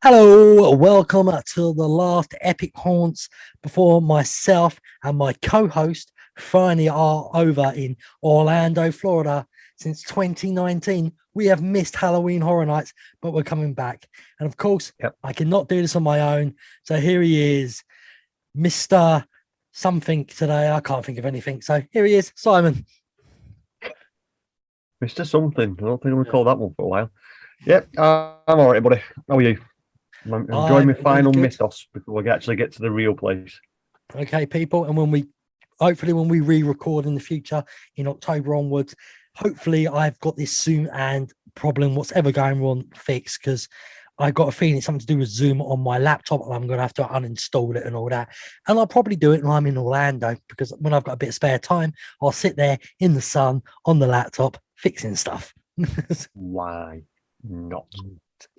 Hello, welcome to the last Epic Haunts before myself and my co-host finally are over in Orlando, Florida. Since 2019, we have missed Halloween Horror Nights, but we're coming back. And of course, I cannot do this on my own. So here he is, Mr. Something today. I can't think of anything. So here he is, Simon. Mr. Something. I don't think I'm going to call that one for a while. Yep, I'm all right, buddy. How are you? I'm enjoying my final mythos before we actually get to the real place. Okay, people. And hopefully when we re-record in the future in October onwards, hopefully I've got this Zoom and problem, what's ever going wrong, fixed, because I got a feeling it's something to do with Zoom on my laptop and I'm going to have to uninstall it and all that. And I'll probably do it when I'm in Orlando, because when I've got a bit of spare time, I'll sit there in the sun on the laptop fixing stuff. Why not?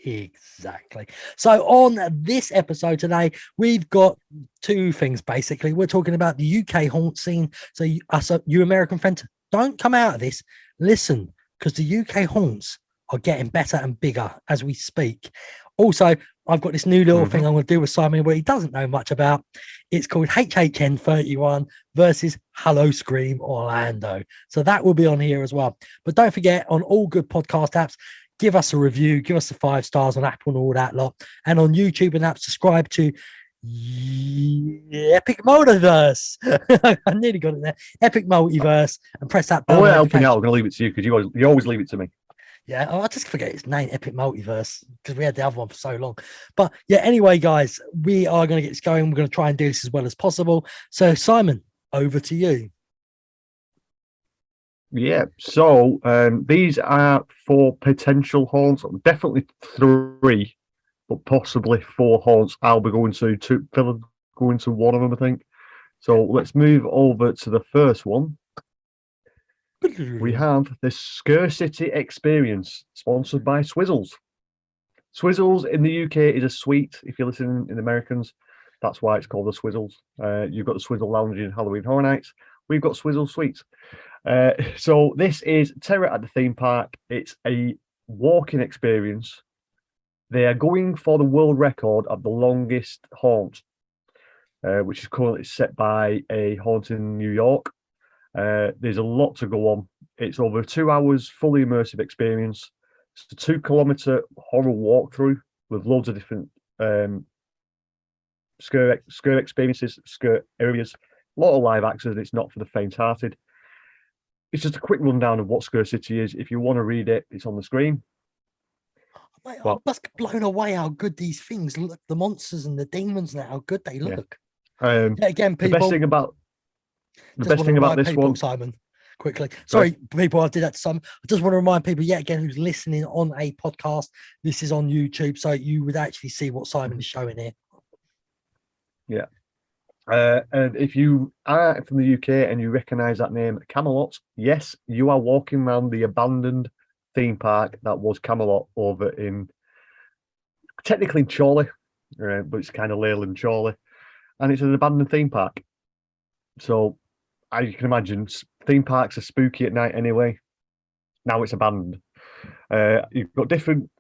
Exactly. So on this episode today, we've got two things. Basically, we're talking about the UK haunt scene. So you American friends, don't come out of this. Listen, because the UK haunts are getting better and bigger as we speak. Also, I've got this new little thing I'm going to do with Simon where he doesn't know much about. It's called HHN31 versus Howl-O-Scream Orlando. So that will be on here as well. But don't forget, on all good podcast apps, give us a review, give us the 5 stars on Apple and all that lot. And on YouTube and apps, subscribe to Epic Multiverse. I nearly got it there. Epic Multiverse, and press that bell. I'm helping out. I'm going to leave it to you because you always leave it to me. Yeah, I just forget its name, Epic Multiverse, because we had the other one for so long. But yeah, anyway, guys, we are going to get this going. We're going to try and do this as well as possible. So, Simon, over to you. Yeah, so these are 4 potential haunts, definitely 3, but possibly 4 haunts. I'll be going to 2, Phill going to 1 of them, I think. So let's move over to the first one. We have the Scare City Experience, sponsored by Swizzles. Swizzles in the UK is a suite. If you're listening in Americans, that's why it's called the Swizzles. You've got the Swizzle Lounge in Halloween Horror Nights. We've got Swizzle Suites. So this is Terror at the Theme Park. It's a walking experience. They are going for the world record of the longest haunt, which is currently set by a haunt in New York. There's a lot to go on. It's over 2 hours, fully immersive experience. It's a 2-kilometer horror walkthrough with loads of different scare experiences, scare areas. A lot of live acts, and it's not for the faint-hearted. It's just a quick rundown of what Scare City is. If you want to read it, it's on the screen. Mate, I'm just blown away how good these things look. The monsters and the demons and how good they look. Yeah. Again, people. The best thing about this one, Simon, quickly. Sorry, people, I did that to some. I just want to remind people, yet again, who's listening on a podcast, this is on YouTube, so you would actually see what Simon is showing here. Yeah. And if you are from the UK and you recognise that name, Camelot, yes, you are walking around the abandoned theme park that was Camelot over technically in Chorley, but it's kind of Leyland Chorley, and it's an abandoned theme park. So, as you can imagine, theme parks are spooky at night anyway. Now it's abandoned. You've got different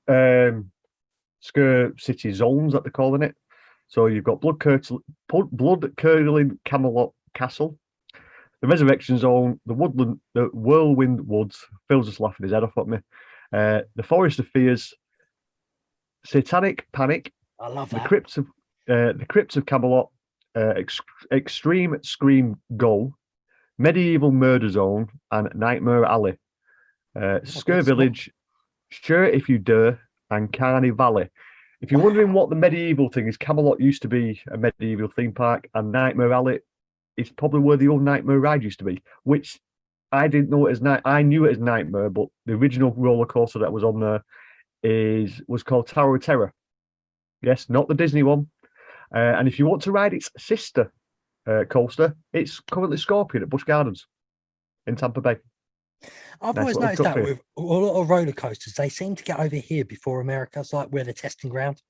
Scare City zones that they're calling it. So you've got blood-curdling Camelot Castle, the Resurrection Zone, the Whirlwind Woods. Phil's just laughing his head off at me. The Forest of Fears, Satanic Panic. I love that. The Crypts of Camelot, Extreme Scream Go, Medieval Murder Zone, and Nightmare Alley. Scare Village, Sure If You Dare, and Carney Valley. If you're wondering what the medieval thing is, Camelot used to be a medieval theme park, and Nightmare Alley is probably where the old Nightmare ride used to be, which I didn't know it as night. I knew it as Nightmare, but the original roller coaster that was on there was called Tower of Terror. Yes, not the Disney one. And if you want to ride its sister coaster, it's currently Scorpion at Busch Gardens in Tampa Bay. I've Nice always little noticed tuck that in. with a lot of roller coasters, they seem to get over here before America. It's like where the testing ground.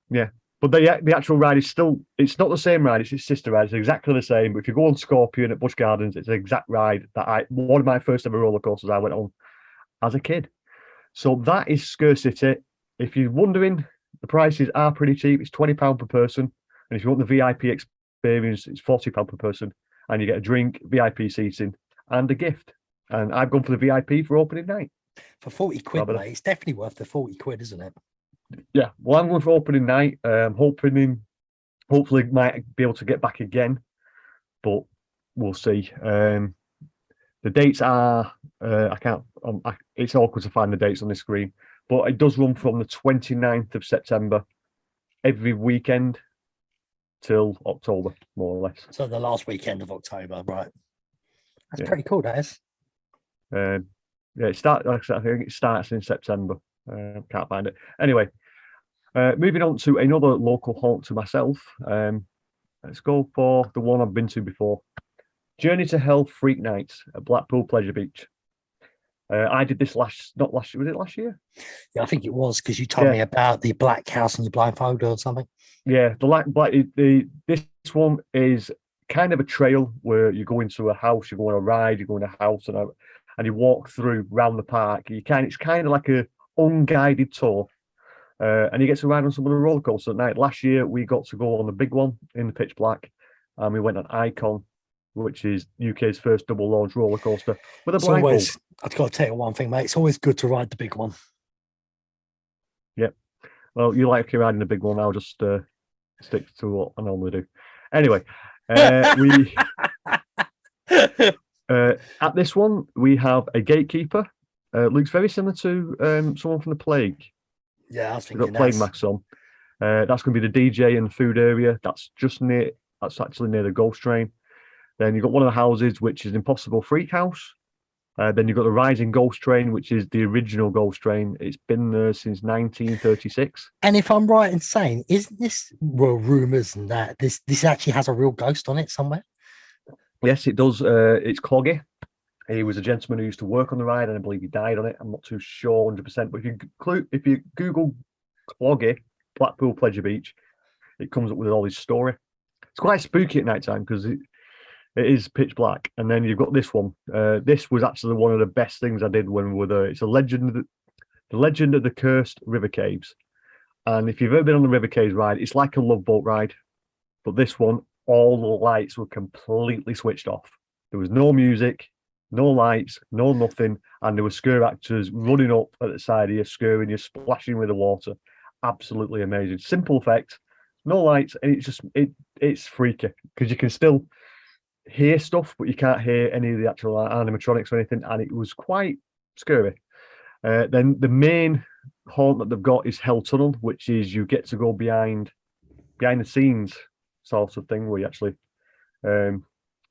Yeah, but the actual ride is still, it's not the same ride, it's its sister ride. It's exactly the same. But if you go on Scorpion at Busch Gardens, it's an exact ride that one of my first ever roller coasters I went on as a kid. So that is Scare City. If you're wondering, the prices are pretty cheap. It's £20 per person. And if you want the VIP experience, it's £40 per person. And you get a drink, VIP seating, and a gift. And I've gone for the VIP for opening night. For 40 quid, mate, it's definitely worth the 40 quid, isn't it? Yeah, well, I'm going for opening night. Hopefully might be able to get back again, but we'll see. The dates are, it's awkward to find the dates on the screen, but it does run from the 29th of September every weekend till October, more or less. So the last weekend of October, right? That's Yeah. pretty cool, that is. Yeah, I think it starts in September. Can't find it. Anyway, moving on to another local haunt to myself. Let's go for the one I've been to before. Journey to Hell Freak Nights at Blackpool Pleasure Beach. I did this was it last year? Yeah, I think it was, because you told me about the black house and your blindfold or something. Yeah, this one is kind of a trail where you go into a house, you go on a ride, you go in a house, and you walk through round the park. It's kind of like a unguided tour, and you get to ride on some of the roller coasters at night. Last year we got to go on the big one in the pitch black, and we went on Icon, which is UK's first double launch roller coaster with a blindfold. I've got to tell you one thing, mate. It's always good to ride the big one. Yep. Well, you like riding the big one. I'll just stick to what I normally do. Anyway, at this one we have a gatekeeper. Looks very similar to someone from the Plague. Yeah, I was thinking we've got Plague masks on. That's going to be the DJ and the food area. That's actually near the Ghost Train. Then you've got one of the houses, which is Impossible Freak House. Then you've got the Rising Ghost Train, which is the original Ghost Train. It's been there since 1936. And if I'm right in saying, isn't this rumours and that this actually has a real ghost on it somewhere? Yes, it does. It's Cloggy. He was a gentleman who used to work on the ride, and I believe he died on it. I'm not too sure 100%, but if you Google Cloggy Blackpool Pleasure Beach, it comes up with all his story. It's quite spooky at night time because it is pitch black. And then you've got this one. This was actually one of the best things I did when we were there. It's the Legend of the Cursed River Caves. And if you've ever been on the River Caves ride, it's like a Love Boat ride. But this one, all the lights were completely switched off. There was no music, no lights, no nothing. And there were scare actors running up at the side of you, scaring you, splashing with the water. Absolutely amazing. Simple effect, no lights. And it's freaky because you can still hear stuff, but you can't hear any of the actual animatronics or anything, and it was quite scary. Then the main haunt that they've got is Hell Tunnel, which is you get to go behind the scenes sort of thing, where you actually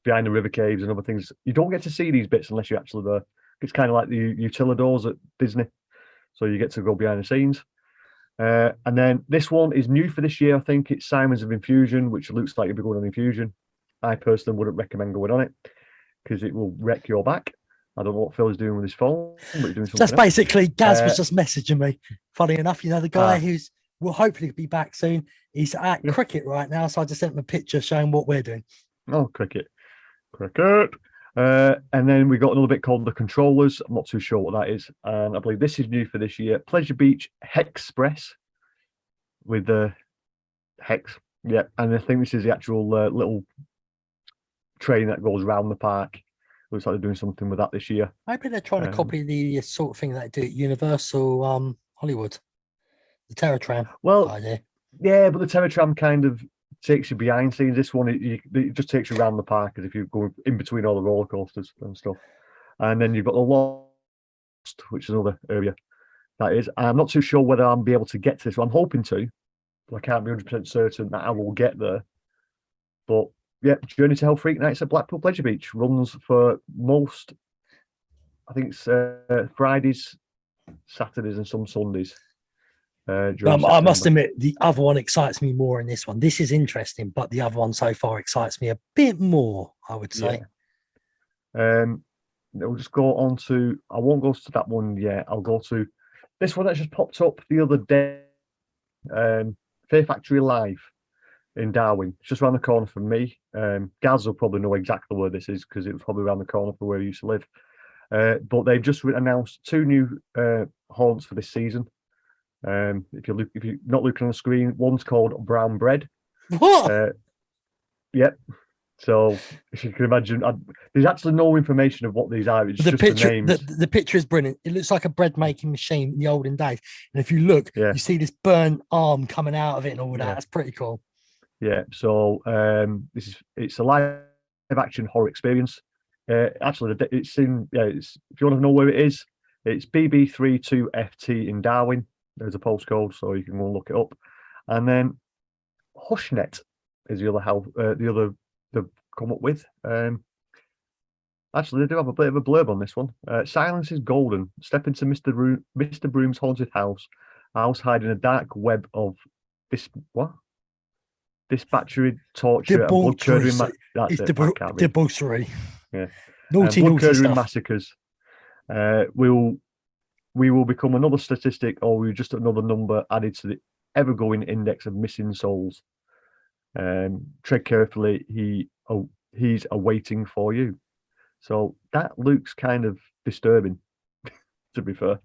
behind the river caves and other things. You don't get to see these bits unless you're actually there. It's kind of like the Utilidors at Disney, so you get to go behind the scenes. And then this one is new for this year. I think it's Simons of Infusion, which looks like you'll be going on Infusion. I personally wouldn't recommend going on it because it will wreck your back. I don't know what Phil is doing with his phone, but he's doing something. That's basically Gaz was just messaging me. Funny enough, the guy who's will hopefully be back soon. He's at cricket right now, so I just sent him a picture showing what we're doing. Oh, cricket. And then we got another bit called the Controllers. I'm not too sure what that is, and I believe this is new for this year. Pleasure Beach Hexpress with the Hex. Yeah, and I think this is the actual little train that goes around the park. Looks like they're doing something with that this year. Maybe they're trying to copy the sort of thing they do at Universal Hollywood, the Terror Tram. Well, idea. Yeah, but the Terror Tram kind of takes you behind scenes. This one, it just takes you around the park as if you're going in between all the roller coasters and stuff. And then you've got the Lost, which is another area that is. I'm not too sure whether I'll be able to get to this. I'm hoping to, I can't be 100% certain that I will get there. But yeah, Journey to Hell Freak Nights at Blackpool Pleasure Beach runs for most, I think it's Fridays, Saturdays, and some Sundays. I must admit, the other one excites me more in this one. This is interesting, but the other one so far excites me a bit more, I would say. Yeah. We'll just go on to, I won't go to that one yet. I'll go to this one that just popped up the other day. Fear Factory Live in Darwin. It's just around the corner from me. Gaz will probably know exactly where this is because it was probably around the corner from where he used to live. But they've just announced 2 new haunts for this season. If you're not looking on the screen, one's called Brown Bread. What? Yep. So if you can imagine, there's actually no information of what these are. It's just picture, the names. The picture is brilliant. It looks like a bread making machine in the olden days. And if you look, Yeah. you see this burnt arm coming out of it and all that. Yeah. That's pretty cool. Yeah. So it's a live action horror experience. Actually, it's in. Yeah. If you want to know where it is, it's BB32FT in Darwin. There's a postcode, so you can go and look it up. And then Hushnet is the other they've come up with. Actually, they do have a bit of a blurb on this one. Silence is golden. Step into Mr. Broom's haunted house. A house hiding a dark web of dispatchery, torture, and blood-curdling. That's it. Debauchery. Yeah. Naughty blood-curdling stuff. massacres. We will become another statistic, or we're just another number added to the ever-growing index of missing souls. Tread carefully. He's awaiting for you. So that looks kind of disturbing, to be fair.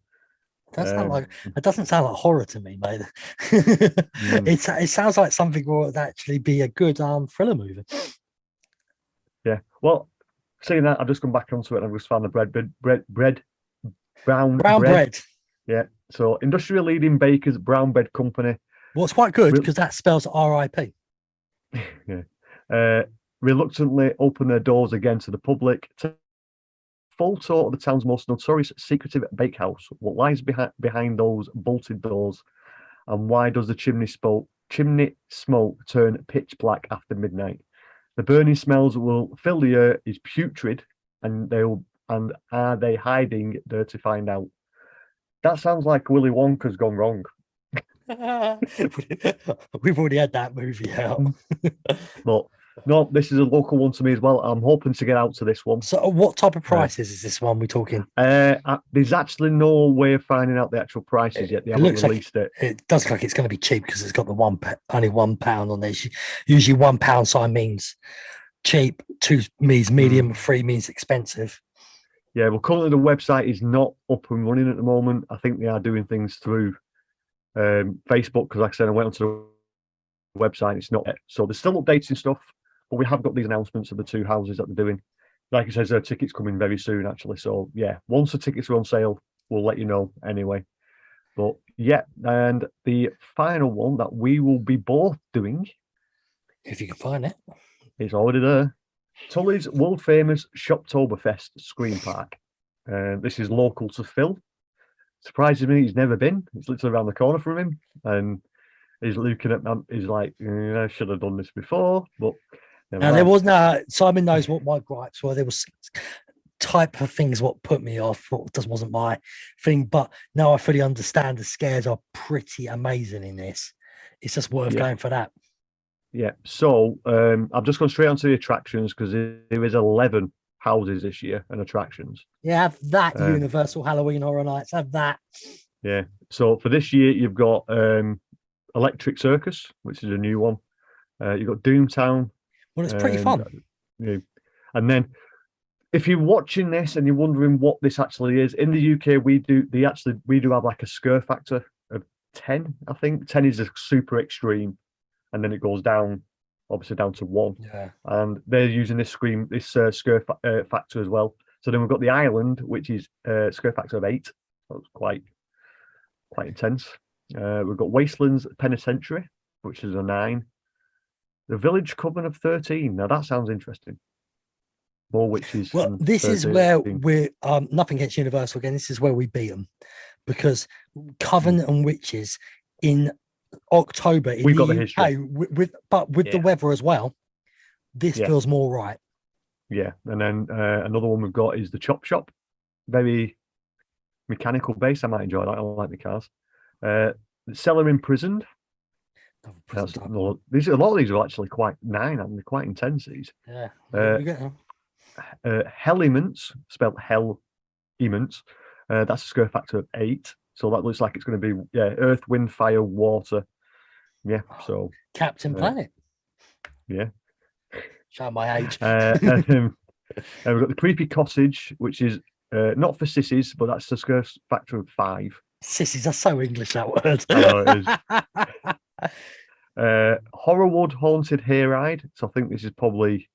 It doesn't sound like horror to me, mate. It sounds like something that would actually be a good thriller movie. Yeah. Well, saying that, I've just come back onto it and I've just found the brown bread. Yeah. So industrial leading bakers, brown bread company. Well, it's quite good because that spells R.I.P. Yeah. Reluctantly open their doors again to the public. Full tour of the town's most notorious secretive bakehouse. What lies behind those bolted doors, and why does the chimney smoke turn pitch black after midnight? The burning smells will fill the air is putrid, and are they hiding there to find out? That sounds like Willy Wonka's gone wrong. We've already had that movie out. But no, this is a local one to me as well. I'm hoping to get out to this one. So what type of prices is this one we're talking? There's actually no way of finding out the actual prices yet. They haven't released it. It does look like it's going to be cheap because it's got the only £1 on there. Usually £1 sign means cheap, 2 means medium, 3 means expensive. Yeah, well, currently the website is not up and running at the moment. I think they are doing things through Facebook because, like I said, I went onto the website. It's not yet. So they're still updating stuff, but we have got these announcements of the 2 houses that they're doing. Like I said, there are tickets coming very soon, actually. So yeah, once the tickets are on sale, we'll let you know anyway. But yeah, and the final one that we will be both doing, if you can find it, it's already there. Tully's world famous Shoptoberfest Scream Park. This is local to Phill. Surprises me, he's never been. It's literally around the corner from him, and he's looking at. He's like, I should have done this before, but. Now there was no. Simon knows what my gripes were. There was type of things what put me off. What just wasn't my thing. But now I fully understand. The scares are pretty amazing in this. It's just worth going for that. Yeah. So I've just gone straight onto the attractions because there is 11 houses this year and attractions. Yeah, have that Universal Halloween Horror Nights. Have that. Yeah. So for this year, you've got Electric Circus, which is a new one. You've got Doomtown. Well, it's pretty fun. And then if you're watching this and you're wondering what this actually is, in the UK, we do have like a scare factor of 10, I think. 10 is a super extreme. And then it goes down, obviously down to 1. Yeah. And they're using this scare factor as well. So then we've got the Island, which is scare factor of 8. That's quite intense. We've got Wastelands Penitentiary, which is a 9. The Village Coven of 13. Now that sounds interesting. More witches. Well, this 13. Is where we're nothing against Universal again. This is where we beat them because Coven and witches in October in We've the got the UK, history. with the weather as well, this Yeah. feels more right. Yeah, and then another one we've got is the Chop Shop. Very mechanical base. I might enjoy that. I like the cars. The Cellar Imprisoned. These a lot of these are actually quite and they're quite intense. These. Yeah. We get them. Helliments, spelled Hell Ements. That's a scare factor of 8. So that looks like it's going to be earth, wind, fire, water. Yeah. So Captain Planet. Yeah. Show my age. And we've got the Creepy Cottage, which is not for sissies, but that's a scare factor of 5. Sissies are so English, that word. I know it is. Horrorwood Haunted Hayride. So I think this is probably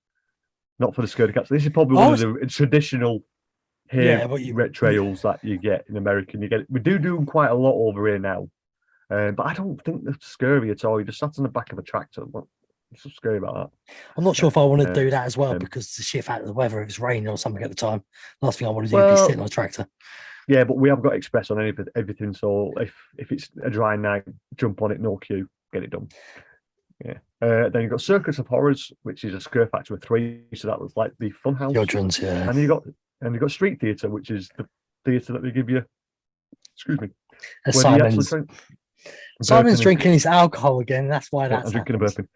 not for the scaredy cats. This is probably one of the traditional red trails that you get in America. We do them quite a lot over here now, but I don't think they're scary at all. You just sat on the back of a tractor. What's so scary about that? I'm not sure if I want to do that as well because the shit out of the weather. If it's raining or something at the time, last thing I want to do is be sitting on a tractor. Yeah, but we have got express on everything. So if it's a dry night, jump on it, no queue, get it done. Yeah. Then you've got Circus of Horrors, which is a scare factor of 3, so that was like the Funhouse. Children's, yeah. And you've got Street Theatre, which is the theatre that they give you. Excuse me. Simon's drinking his alcohol again. That's why that's. I'm drinking a burping.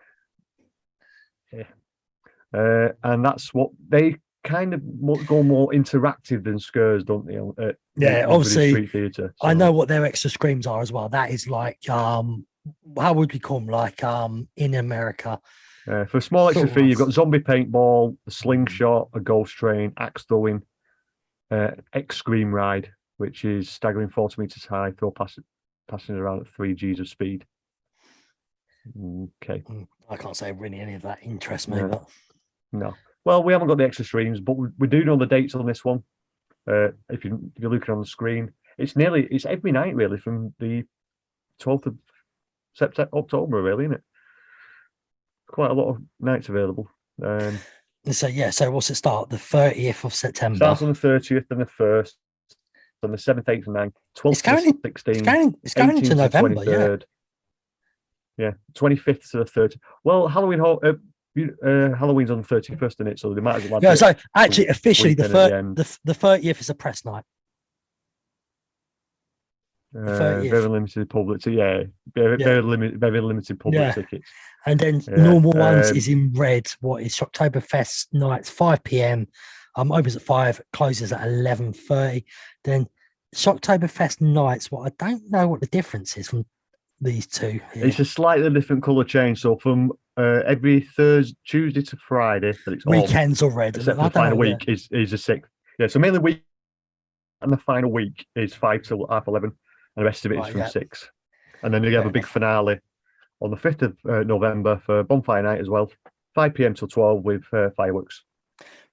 Yeah. And that's what they kind of go more interactive than scares, don't they? Obviously. Street theatre. So. I know what their extra screams are as well. That is like how would we call them? Like in America. For a small extra fee, you've got zombie paintball, a slingshot, a ghost train, axe throwing, X-Scream ride, which is staggering 40 meters high, throw passing around at 3 Gs of speed. Okay. I can't say really any of that interests me. But... No. Well, we haven't got the extra streams, but we do know the dates on this one. If you're looking on the screen, it's every night really from the 12th of October, really, isn't it? Quite a lot of nights available. So what's it start? The 30th of September. Starts on the 30th and the 1st, on the 7th, 8th, and 9th, 12th to 16th. It's going into November, 23rd, yeah. 25th to the 30th. Well, Halloween's on the 31st, isn't it? So they might as well. Yeah, so actually, officially, the 30th is a press night. Very limited public, very limited public tickets. And then normal ones is in red. What is Shocktoberfest nights 5 p.m. Opens at 5, closes at 11:30. Then Shocktoberfest nights. What I don't know what the difference is from these two. Here. It's a slightly different colour change. So from every Tuesday to Friday, that it's weekends are red. Except for the final week is a 6th. Yeah, so mainly week and the final week is 5 till 11:30. And the rest of it is from 6. And then you have a big finale on the 5th of November for Bonfire Night as well. 5 p.m. till 12 with fireworks.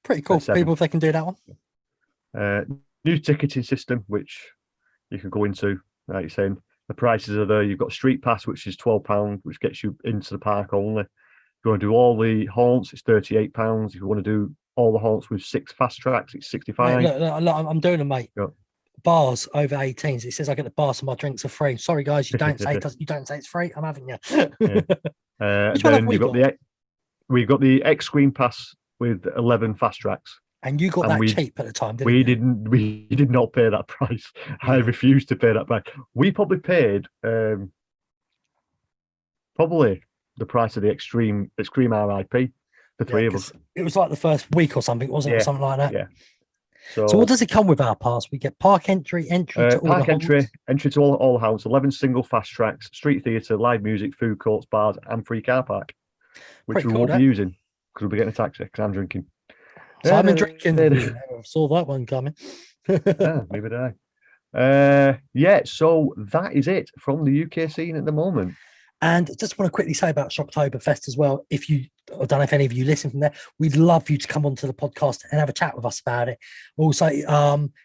Pretty cool. People, if they can do that one. New ticketing system, which you can go into, like you're saying. The prices are there. You've got Street Pass, which is £12, which gets you into the park only. If you want to do all the haunts, it's £38. If you want to do all the haunts with 6 fast tracks, it's £65. Look, I'm doing them, mate. Yep. Bars over 18s. It says I get the bar, so my drinks are free. Sorry, guys, you don't say it's free. I'm having you. Then we've got the X-Scream Pass with 11 fast tracks. And you got that cheap at the time, didn't you? We did not pay that price. I refused to pay that price. We probably paid probably the price of the Extreme RIP, the 3 of us. It was like the first week or something, wasn't it? Or something like that. Yeah. So what does it come with our pass? We get park entry to all the entry to all the hounds, 11 single fast tracks, street theatre, live music, food courts, bars, and free car park, which we won't be using because we'll be getting a taxi because I'm drinking. So I'm drinking. I saw that one coming. Maybe did I. So that is it from the UK scene at the moment. And just want to quickly say about Shocktoberfest as well. I don't know if any of you listen from there, we'd love you to come onto the podcast and have a chat with us about it. Also,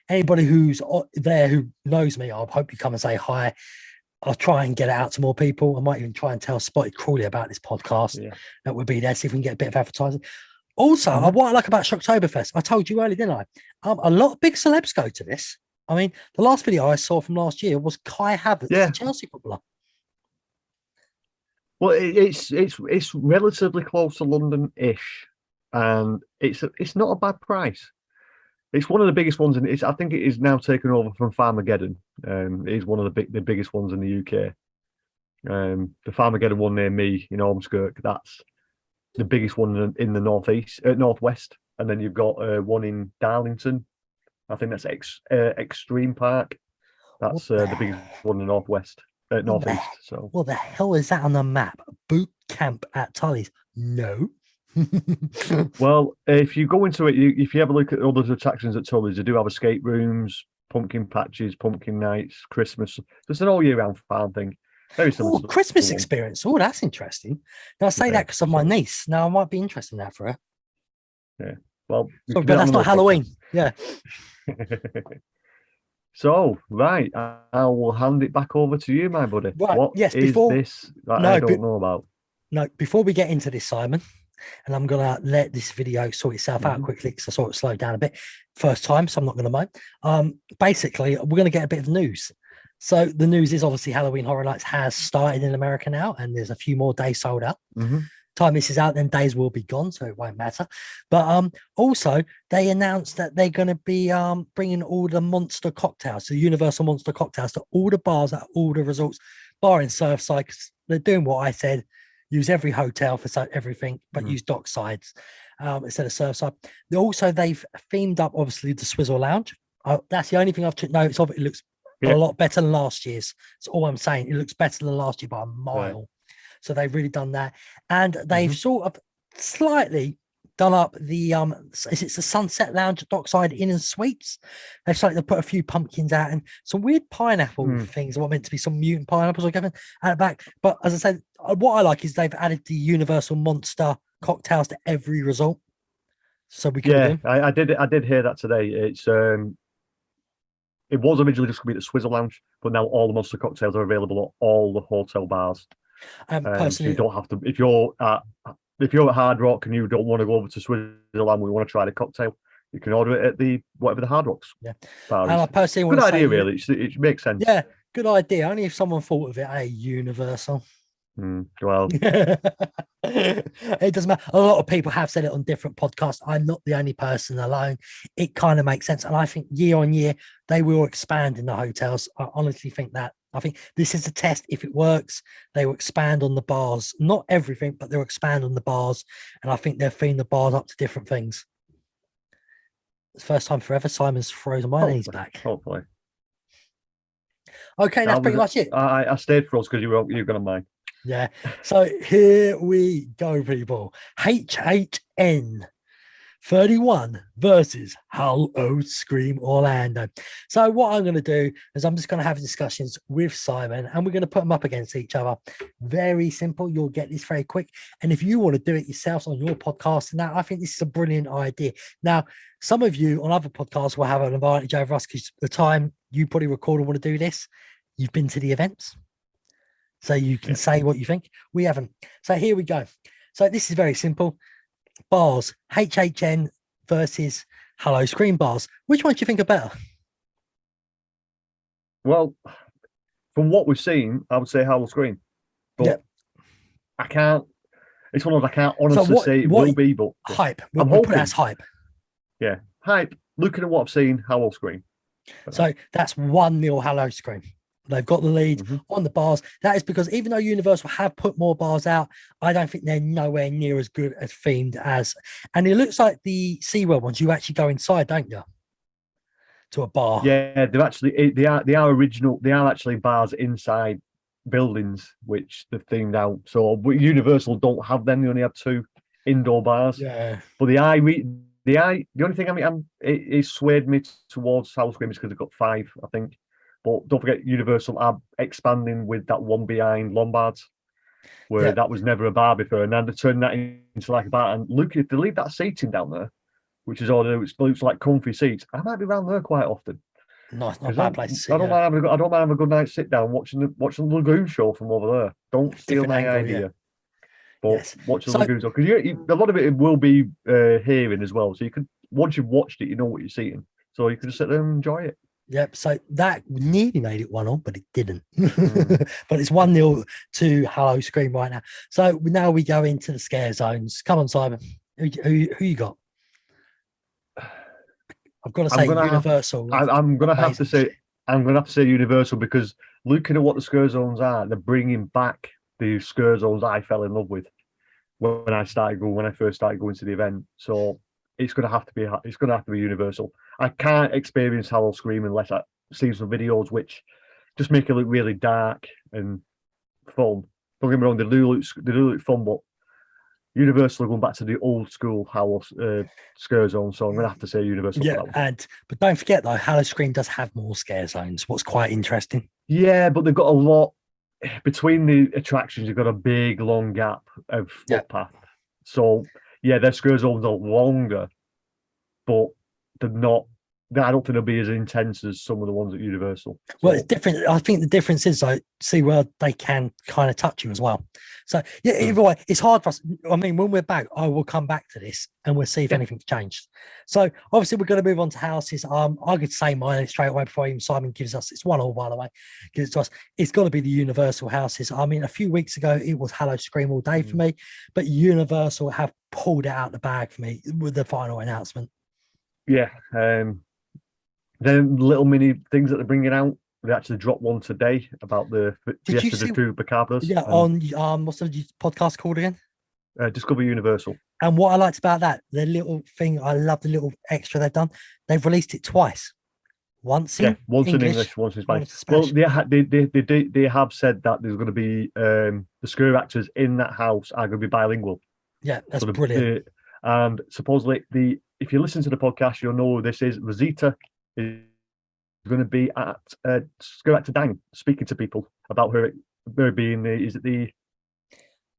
anybody who's there who knows me, I hope you come and say hi. I'll try and get it out to more people. I might even try and tell Spotty Crawley about this podcast. Yeah. That would be there, see if we can get a bit of advertising. Also, what I like about Shocktoberfest, I told you earlier, didn't I? A lot of big celebs go to this. I mean, the last video I saw from last year was Kai Havertz, the Chelsea footballer. Well, it's relatively close to London-ish, and it's not a bad price. It's one of the biggest ones, and I think it is now taken over from Farmageddon. It is one of the biggest ones in the UK. The Farmageddon one near me in Ormskirk, that's the biggest one in the northwest, and then you've got one in Darlington. I think that's Extreme Park. That's the biggest one in the northeast. So what the hell is that on the map? Boot camp at Tully's? No. well, if you go into it, if you have a look at other attractions at Tully's, they do have escape rooms, pumpkin patches, pumpkin nights, Christmas. So it's an all year round farm thing. Very similar. Oh, Christmas experience. Oh, that's interesting. Now I say that because of my niece. Now I might be interested in that for her. Yeah. Well, but that's not Halloween. Yeah. So, right, I will hand it back over to you, my buddy. Right, what yes, is this that I don't know about? No, before we get into this, Simon, and I'm going to let this video sort itself out quickly because I saw it slow down a bit. First time, so I'm not going to mind. Basically, we're going to get a bit of news. So the news is obviously Halloween Horror Nights has started in America now, and there's a few more days sold out. Time this is out, then days will be gone, so it won't matter. But also they announced that they're going to be bringing all the monster cocktails, the Universal Monster cocktails, to all the bars at all the resorts, barring Surfside. Cause they're doing what I said: use every hotel for everything, but use dock sides instead of Surfside. They've themed up obviously the Swizzle Lounge. That's the only thing I've took notice of. It looks a lot better than last year's. That's all I'm saying. It looks better than last year by a mile. Right. So they've really done that, and they've sort of slightly done up the it's the Sunset Lounge at Dockside Inn and Suites. They've started to put a few pumpkins out and some weird pineapple things. What meant to be some mutant pineapples or something at the back. But as I said, what I like is they've added the Universal Monster cocktails to every resort. So we can. I did hear that today. It's it was originally just going to be the Swizzle Lounge, but now all the Monster cocktails are available at all the hotel bars. Personally, so you don't have to. If you're at Hard Rock and you don't want to go over to Switzerland, we want to try the cocktail, you can order it at whatever the Hard Rocks. Yeah, and I personally want good idea. Really, it makes sense. Yeah, good idea. Only if someone thought of it. Universal. Well, it doesn't matter. A lot of people have said it on different podcasts. I'm not the only person alone. It kind of makes sense, and I think year on year they will expand in the hotels. I honestly think that. I think this is a test. If it works, they will expand on the bars. Not everything, but they'll expand on the bars. And I think they'll theme the bars up to different things. It's first time forever. Simon's frozen my knees back. Hopefully. Okay, that's pretty much it. I stayed frozen because you were going to mind. Yeah. So here we go, people. HHN31 versus Howl-O-Scream Orlando. So what I'm going to do is I'm just going to have discussions with Simon and we're going to put them up against each other. Very simple. You'll get this very quick. And if you want to do it yourself on your podcast, now I think this is a brilliant idea. Now, some of you on other podcasts will have an advantage over us because the time you probably record and want to do this, you've been to the events. So you can say what you think. We haven't. So here we go. So this is very simple. Bars, HHN versus Howl-O-Scream bars. Which one do you think are better? Well, from what we've seen, I would say Howl-O-Scream. But I can't. It's one of those I can't honestly say it will be. But hype. We'll put it as hype. Yeah, hype. Looking at what I've seen, Howl-O-Scream. So that's 1-0 Howl-O-Scream. They've got the lead on the bars. That is because even though Universal have put more bars out, I don't think they're nowhere near as good as themed as. And it looks like the SeaWorld ones, you actually go inside, don't you? To a bar. Yeah, they are original. They are actually bars inside buildings, which they've themed out. So Universal don't have them. They only have 2 indoor bars. Yeah. But the only thing it swayed me towards Howl-O-Scream is because they've got 5, I think. But don't forget, Universal are expanding with that one behind Lombards, where that was never a bar before, and now they're turning that into like a bar. And look, if they leave that seating down there, which looks like comfy seats, I might be around there quite often. Not a bad place to sit. I don't mind having a good night sit down watching the Lagoon show from over there. Don't steal my idea. But watch the Lagoon show because a lot of it will be hearing as well. So you could once you've watched it, you know what you're seeing. So you can just sit there and enjoy it. Yep. So that nearly made it 1-1, but it didn't. Mm. But it's 1-0 to Howl-O-Scream right now. So now we go into the scare zones. Come on, Simon. Who you got? I've got to say Universal. I'm gonna have to amazing. say Universal, because looking at what the scare zones are, they're bringing back the scare zones I fell in love with when I first started going to the event. So it's gonna have to be Universal. I can't experience Howl-O-Scream unless I see some videos which just make it look really dark and fun. Don't get me wrong, they do look fun, but Universal are going back to the old school Howl scare zone, so I'm gonna have to say Universal for Yeah, that one. but don't forget though, Howl-O-Scream does have more scare zones. What's quite interesting. Yeah, but they've got a lot between the attractions. You've got a big long gap of Yeah. footpath, so yeah, their scare zones are longer, but they're not. I don't think they'll be as intense as some of the ones at Universal. Well, it's different. I think the difference is like SeaWorld, they can kind of touch you as well. So yeah, either way, it's hard for us. I mean, when we're back, I will come back to this and we'll see if anything's changed. So obviously we're going to move on to houses. I could say mine straight away before even Simon gives us, it's 1-1 by the way, gives it to us. It's got to be the Universal houses. I mean, a few weeks ago it was Howl-O-Scream all day for me, but Universal have pulled it out of the bag for me with the final announcement. Yeah, the little mini things that they're bringing out. They actually dropped one today about the Fiesta de Chupacabras. Yeah, on what's the podcast called again? Discover Universal. And what I liked about that, the little thing, I love the little extra they've done. They've released it twice. Once in English, once in Spanish. Well, they have said that there's going to be the scare actors in that house are going to be bilingual. Yeah, that's brilliant. And supposedly, if you listen to the podcast, you'll know this is Rosita is going to be at Scare Actor Dang, speaking to people about her being the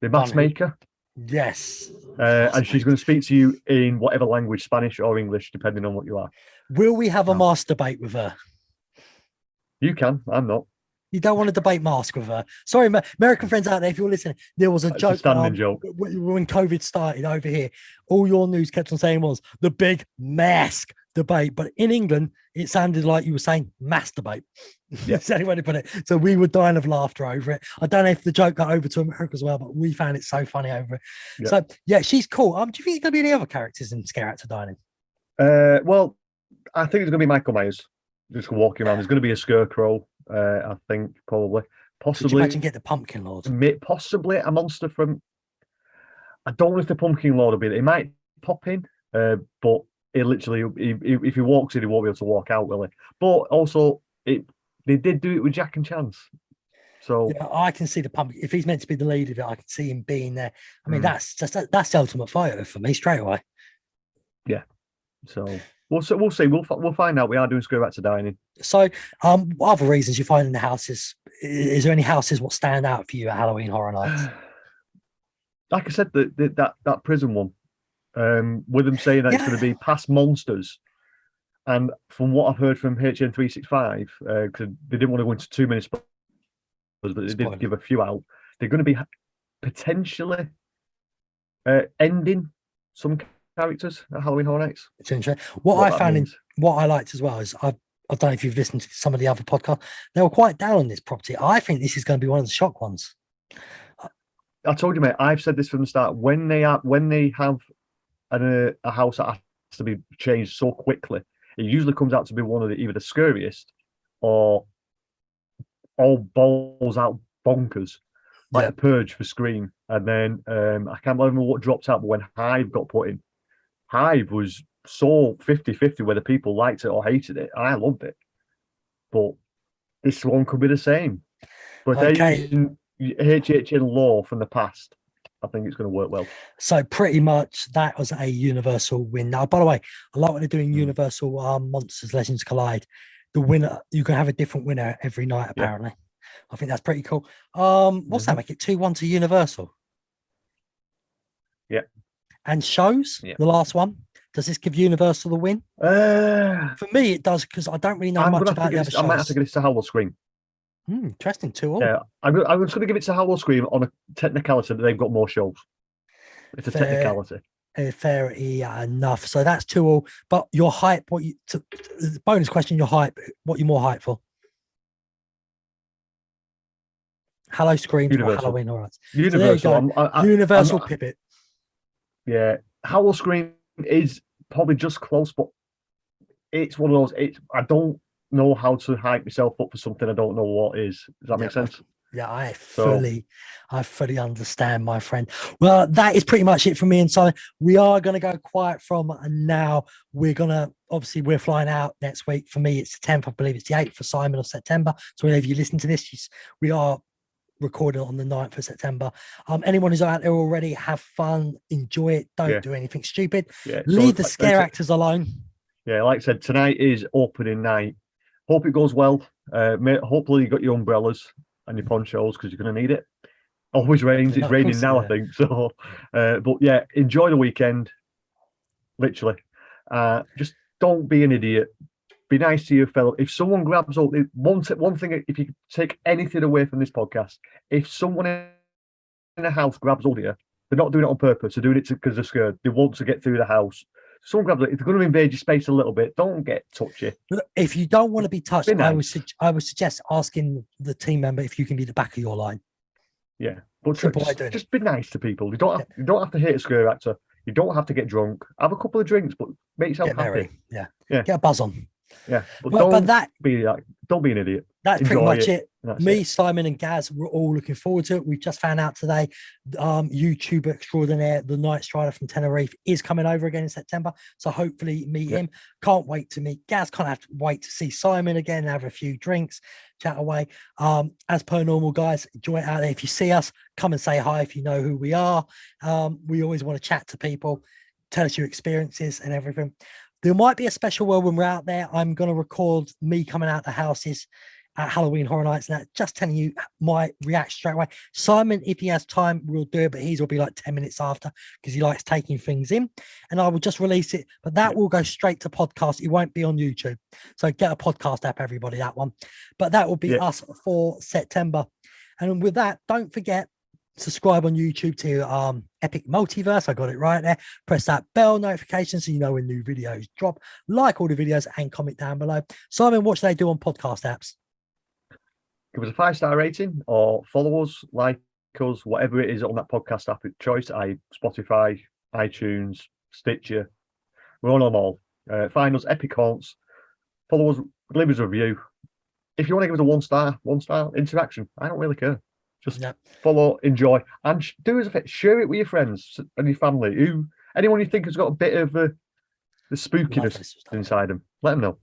mask maker. Yes. And she's going to speak to you in whatever language, Spanish or English, depending on what you are. Will we have a mask debate with her? You can. I'm not. You don't want to debate mask with her. Sorry, American friends out there, if you're listening, there was a joke. Standing joke. When COVID started over here, all your news kept on saying was the big mask debate. But in England, it sounded like you were saying masturbate. Yeah. That's the only way to put it. So we were dying of laughter over it. I don't know if the joke got over to America as well, but we found it so funny over it. Yeah. So yeah, she's cool. Do you think there's going to be any other characters in Scare Actor Dining? Well, I think it's going to be Michael Myers just walking around. There's going to be a scarecrow. I think possibly. Could you imagine get the Pumpkin Lord? Possibly a monster from. I don't know if the Pumpkin Lord will be there. He might pop in, but it literally, if he walks in, he won't be able to walk out, will he? But also, they did do it with Jack and Chance. So yeah, I can see the Pumpkin. If he's meant to be the lead of it, I can see him being there. I mean, that's the ultimate photo for me straight away. Yeah. So we'll see. We'll find out. We are doing Scare Actor Dining. So, what other reasons you find in the houses? Is there any houses what stand out for you at Halloween Horror Nights? Like I said, that prison one, with them saying that it's going to be past monsters, and from what I've heard from HHN31, because they didn't want to go into too many spoilers, but they did give a few out. They're going to be potentially ending some characters at Halloween Horror Nights. It's interesting. What I liked as well is I don't know if you've listened to some of the other podcasts. They were quite down on this property. I think this is going to be one of the shock ones. I told you, mate. I've said this from the start. When they have a house that has to be changed so quickly, it usually comes out to be one of either the scariest or all balls out bonkers, like a Purge for Scream. And then I can't remember what dropped out, but when Hive got put in, Hive was so 50-50 whether people liked it or hated it. I loved it. But this one could be the same. But they're using HHN law from the past. I think it's going to work well. So pretty much that was a Universal win. Now, by the way, I like when they're doing Universal Monsters Legends Collide. The winner, you can have a different winner every night, apparently. Yeah. I think that's pretty cool. What's that make it 2-1 to Universal? Yeah. And shows, the last one. Does this give Universal the win? For me, it does, because I don't really know much about the other shows. I might have to give this to Howl-O-Scream. Interesting, 2-2. Yeah, I'm just going to give it to Howl-O-Scream on a technicality that they've got more shows. It's a technicality. Fair enough. So that's 2-2. But your hype, bonus question, your hype, what you more hype for? Howl-O-Scream or Universal. Halloween Horror Nights? Universal. So there you go. Universal Pipit. Yeah. Howl-O-Scream is probably just close, but it's one of those. I don't know how to hype myself up for something I don't know what is. Does that make sense? Yeah, I fully understand, my friend. Well, that is pretty much it for me and Simon. We are going to go quiet from now. We're flying out next week. For me, it's the 10th. I believe it's the 8th for Simon of September. So whenever you listen to this, we are recording on the 9th of September. Anyone who's out there already, have fun, enjoy it. Don't do anything stupid. Yeah, Leave the scare actors alone. Yeah, like I said, tonight is opening night. Hope it goes well. Hopefully you got your umbrellas and your ponchos because you're going to need it. Always rains. It's raining now, I think. So, but yeah, enjoy the weekend. Literally, just don't be an idiot. Be nice to your fellow. If someone grabs all one thing, if you take anything away from this podcast, if someone in a house grabs hold of you, they're not doing it on purpose. They're doing it because they're scared. They want to get through the house. Someone grabs it. If they're going to invade your space a little bit, don't get touchy. If you don't want to be touched, Be nice. I would suggest asking the team member if you can be the back of your line. Yeah, but just be nice to people. You don't have to hate a scare actor. You don't have to get drunk. Have a couple of drinks, but make yourself happy. Yeah, get a buzz on. Yeah, but don't be an idiot. That's pretty much it. Me, it. Simon, and Gaz, we're all looking forward to it. We've just found out today, YouTuber extraordinaire, the Night Strider from Tenerife, is coming over again in September. So hopefully meet him. Can't wait to meet Gaz. Can't wait to see Simon again, have a few drinks, chat away. As per normal, guys, enjoy it out there. If you see us, come and say hi if you know who we are. We always want to chat to people, tell us your experiences and everything. There might be a special world when we're out there. I'm going to record me coming out the houses at Halloween Horror Nights and just telling you my reaction straight away. Simon, if he has time, will do it, but his will be like 10 minutes after because he likes taking things in. And I will just release it, but that will go straight to podcast. It won't be on YouTube. So get a podcast app, everybody, that one. But that will be us for September. And with that, don't forget, subscribe on YouTube to Epic Multiverse. I got it right there. Press that bell notification so you know when new videos drop. Like all the videos and comment down below. Simon, what should they do on podcast apps? Give us a 5-star rating or follow us, like us, whatever it is on that podcast app of choice. Spotify, iTunes, Stitcher. We're on them all. Find us, Epic Haunts. Follow us, leave us a review. If you want to give us a one star interaction, I don't really care. Just follow, enjoy, and do us a favor. Share it with your friends and your family. Anyone you think has got a bit of the spookiness inside them, let them know.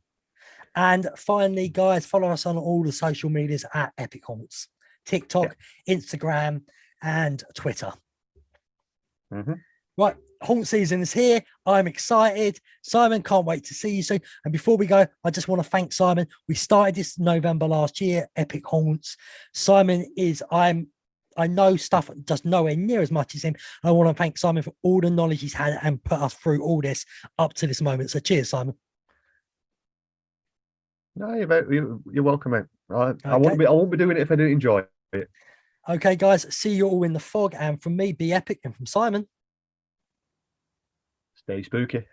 And finally, guys, follow us on all the social medias at Epic Haunts, TikTok, Instagram, and Twitter. Right, haunt season is here. I'm excited. Simon, can't wait to see you soon. And before we go, I just want to thank Simon. We started this November last year, Epic Haunts. Simon I know stuff just nowhere near as much as him. I want to thank Simon for all the knowledge he's had and put us through all this up to this moment. So cheers, Simon. No, you're welcome, mate. I won't be doing it if I didn't enjoy it. Okay, guys, see you all in the fog. And from me, be epic. And from Simon, stay spooky.